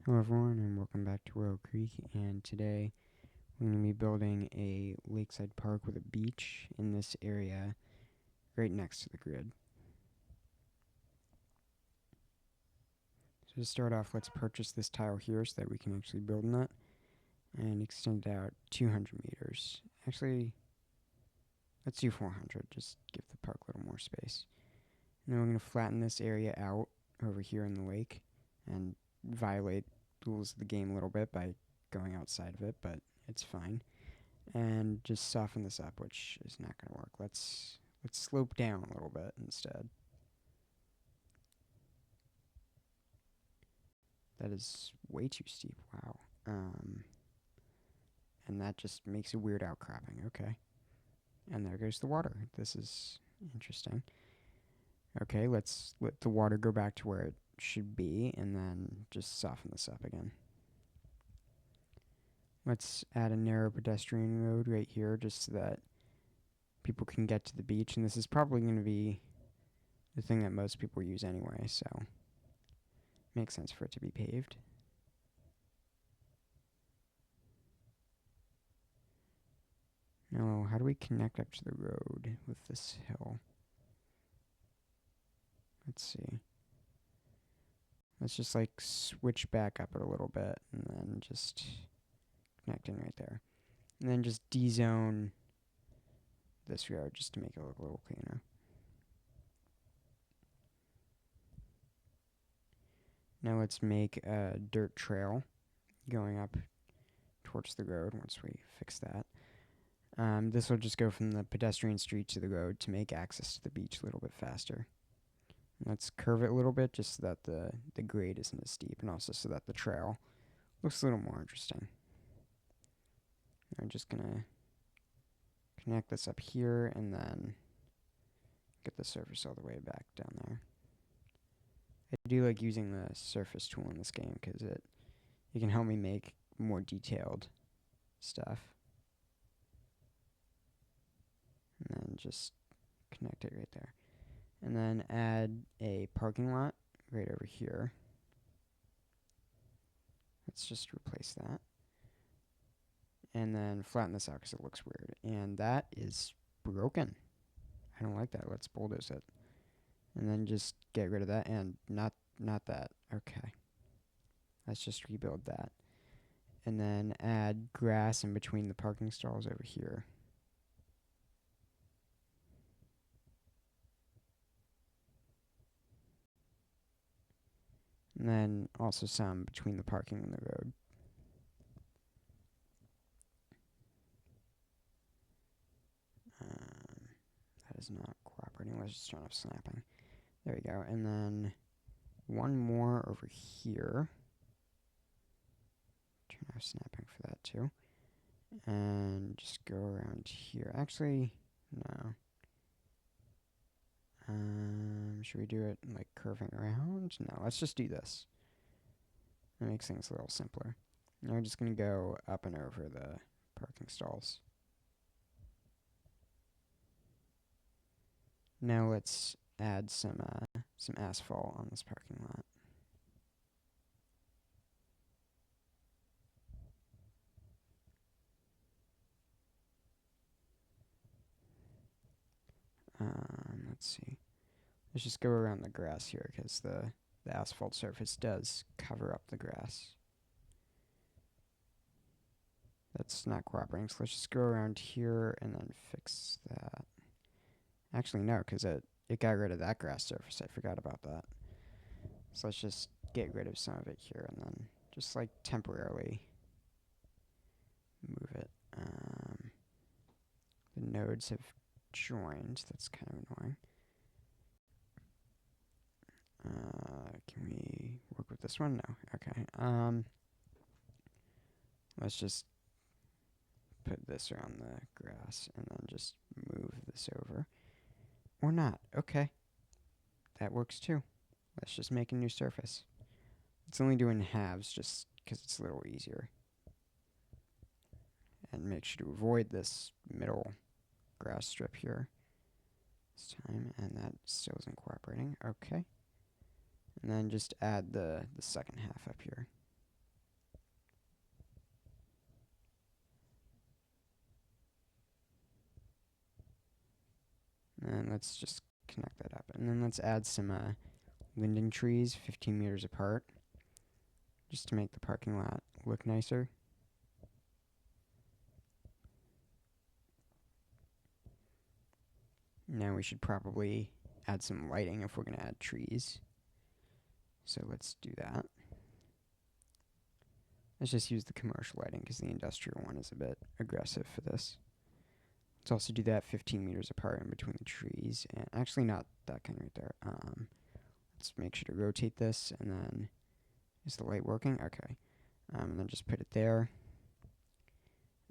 Hello everyone and welcome back to Willow Creek, and today we're going to be building a lakeside park with a beach in this area right next to the grid. So to start off, let's purchase this tile here so that we can actually build on it and extend it out 200 meters. Actually, let's do 400, just give the park a little more space. And then we're going to flatten this area out over here in the lake and violate rules of the game a little bit by going outside of it, but it's fine. And just soften this up, which is not going to work. Let's slope down a little bit instead. That is way too steep. Wow. And that just makes a weird outcropping. Okay. And there goes the water. This is interesting. Okay, let's let the water go back to where it should be, and then just soften this up again. Let's add a narrow pedestrian road right here just so that people can get to the beach, and this is probably going to be the thing that most people use anyway, so makes sense for it to be paved. Now, how do we connect up to the road with this hill? Let's see. Let's just like switch back up it a little bit and then just connect in right there. And then just de-zone this road just to make it look a little cleaner. Now let's make a dirt trail going up towards the road once we fix that. This will just go from the pedestrian street to the road to make access to the beach a little bit faster. Let's curve it a little bit just so that the grade isn't as steep, and also so that the trail looks a little more interesting. I'm just going to connect this up here and then get the surface all the way back down there. I do like using the surface tool in this game because it can help me make more detailed stuff. And then just connect it right there. And then add a parking lot right over here. Let's just replace that. And then flatten this out because it looks weird. And that is broken. I don't like that. Let's bulldoze it. And then just get rid of that, and not that. Okay. Let's just rebuild that. And then add grass in between the parking stalls over here. And then also some between the parking and the road. That is not cooperating. Let's just turn off snapping. There we go. And then one more over here. Turn off snapping for that too. And just go around here. Actually, no. Should we do it like curving around? No, let's just do this. That makes things a little simpler. Now we're just going to go up and over the parking stalls. Now let's add some asphalt on this parking lot. Let's see. Let's just go around the grass here because the asphalt surface does cover up the grass. That's not cooperating, so let's just go around here and then fix that. Actually, no, because it got rid of that grass surface. I forgot about that. So let's just get rid of some of it here and then just like temporarily move it. The nodes have joined. That's kind of annoying. Can we work with this one? No. Okay. Let's just put this around the grass and then just move this over. Or not. Okay. That works too. Let's just make a new surface. It's only doing halves just because it's a little easier. And make sure to avoid this middle grass strip here this time. And that still isn't cooperating. Okay. And then just add the second half up here. let's just connect that up. And then let's add some linden trees 15 meters apart, just to make the parking lot look nicer. Now we should probably add some lighting if we're going to add trees. So let's do that. Let's just use the commercial lighting because the industrial one is a bit aggressive for this. Let's also do that 15 meters apart in between the trees. And actually not that kind right there. Let's make sure to rotate this, and then is the light working? Okay. And then just put it there.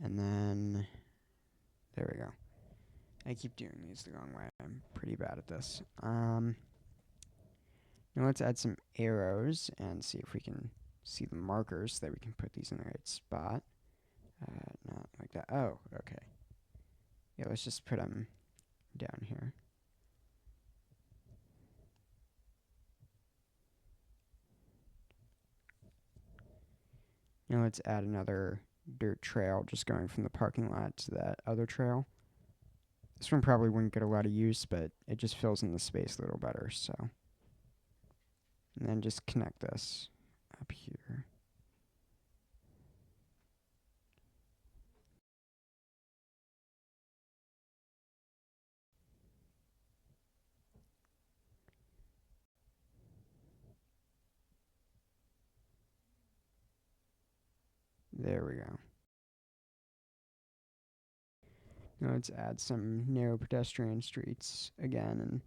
And then there we go. I keep doing these the wrong way. I'm pretty bad at this. Now let's add some arrows and see if we can see the markers so that we can put these in the right spot. Not like that. Oh, okay. Yeah, let's just put them down here. Now let's add another dirt trail just going from the parking lot to that other trail. This one probably wouldn't get a lot of use, but it just fills in the space a little better, so. And then just connect this up here. There we go. Now let's add some narrow pedestrian streets again, and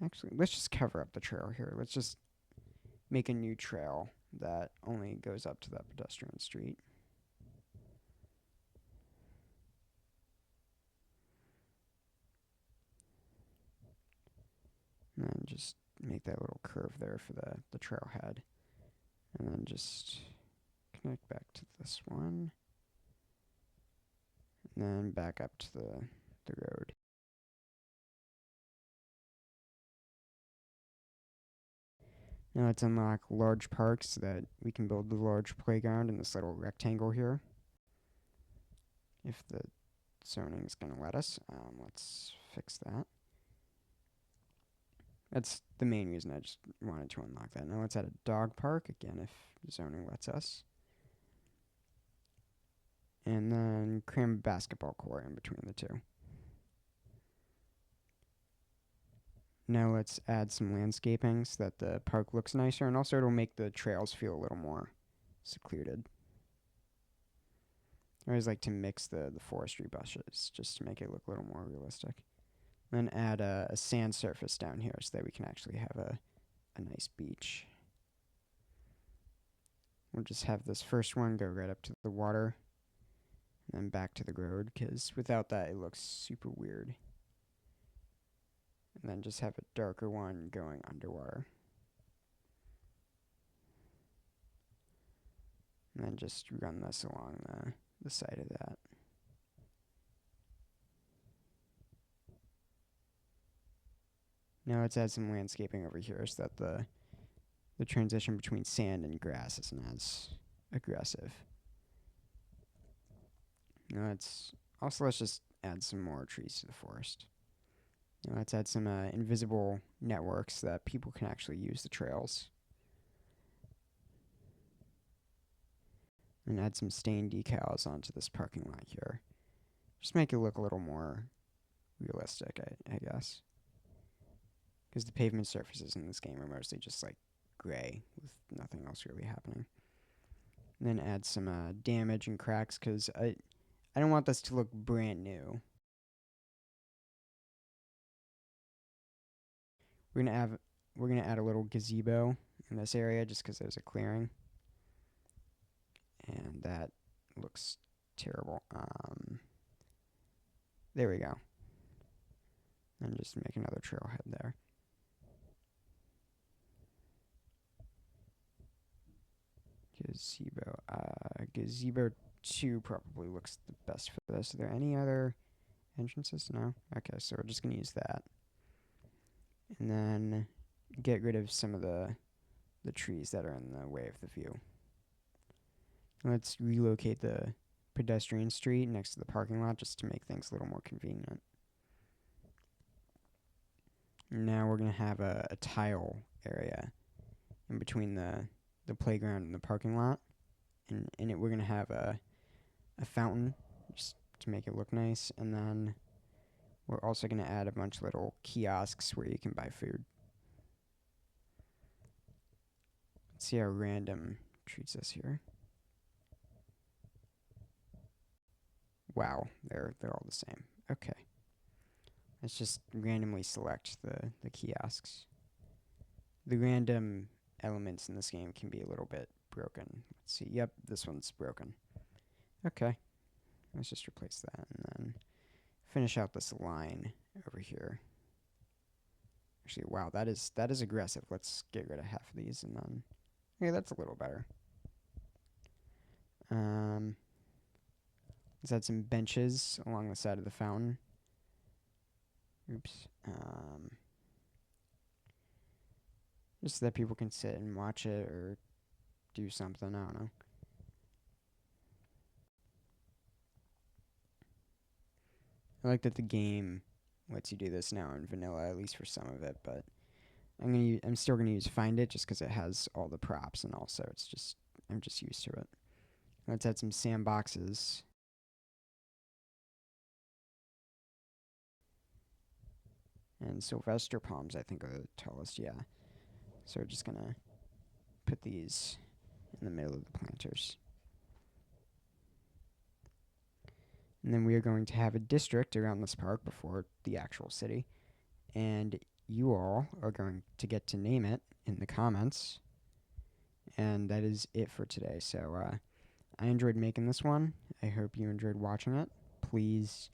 actually, let's just cover up the trail here. Let's just make a new trail that only goes up to that pedestrian street. And then just make that little curve there for the trailhead. And then just connect back to this one. And then back up to the road. Now let's unlock large parks so that we can build the large playground in this little rectangle here. If the zoning is going to let us, let's fix that. That's the main reason I just wanted to unlock that. Now let's add a dog park, again, if zoning lets us. And then cram a basketball court in between the two. Now let's add some landscaping so that the park looks nicer, and also it'll make the trails feel a little more secluded. I always like to mix the forestry bushes just to make it look a little more realistic. Then add a sand surface down here so that we can actually have a nice beach. We'll just have this first one go right up to the water, and then back to the road, because without that it looks super weird. And then just have a darker one going underwater. And then just run this along the side of that. Now let's add some landscaping over here so that the transition between sand and grass isn't as aggressive. Now let's just add some more trees to the forest. Now let's add some invisible networks so that people can actually use the trails. And add some stain decals onto this parking lot here. Just make it look a little more realistic, I guess. Because the pavement surfaces in this game are mostly just like gray with nothing else really happening. And then add some damage and cracks, because I don't want this to look brand new. We're gonna add a little gazebo in this area just because there's a clearing, and that looks terrible. There we go. And just make another trailhead there. Gazebo. Gazebo 2 probably looks the best for this. Are there any other entrances? No? Okay, so we're just going to use that. And then get rid of some of the trees that are in the way of the view. Let's relocate the pedestrian street next to the parking lot just to make things a little more convenient. Now we're going to have a tile area in between the playground and the parking lot. And in it, we're going to have a fountain just to make it look nice. And then we're also going to add a bunch of little kiosks where you can buy food. Let's see how random treats us here. Wow, they're all the same. Okay. Let's just randomly select the kiosks. The random elements in this game can be a little bit broken. Let's see. Yep, this one's broken. Okay. Let's just replace that and then finish out this line over here. Actually, wow, that is aggressive. Let's get rid of half of these and then okay, that's a little better. Let's add some benches along the side of the fountain. Oops. Just so that people can sit and watch it or do something. I don't know. I like that the game lets you do this now in vanilla, at least for some of it. But I'm still gonna use Find It just because it has all the props and also I'm just used to it. Let's add some sandboxes. And Sylvester palms, I think, are the tallest, yeah. So we're just going to put these in the middle of the planters. And then we are going to have a district around this park before the actual city. And you all are going to get to name it in the comments. And that is it for today. So I enjoyed making this one. I hope you enjoyed watching it. Please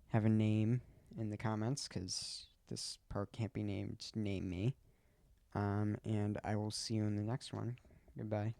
have a name in the comments because this park can't be named Name Me. And I will see you in the next one. Goodbye.